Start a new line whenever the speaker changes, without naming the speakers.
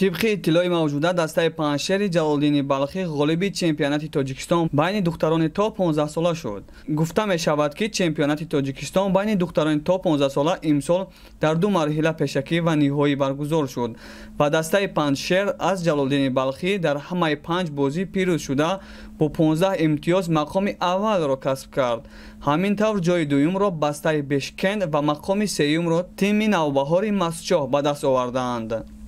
طبق اطلاع موجوده دسته پنجشیر جلالدین بلخی غالب چمپیونات تاجیکستان بین دختران تا 15 ساله شد. گفته می شود که چمپیونات تاجیکستان بین دختران تا 15 ساله امسال در دو مرحله پیشکی و نهایی برگزار شد و دسته پنجشیر از جلالدین بلخی در همه 5 بازی پیروز شده با 15 امتیاز مقام اول را کسب کرد. همین طور جای دوم را بسته بشکند و مقام سوم را تیم نوبهار مسجد به دست آوردند.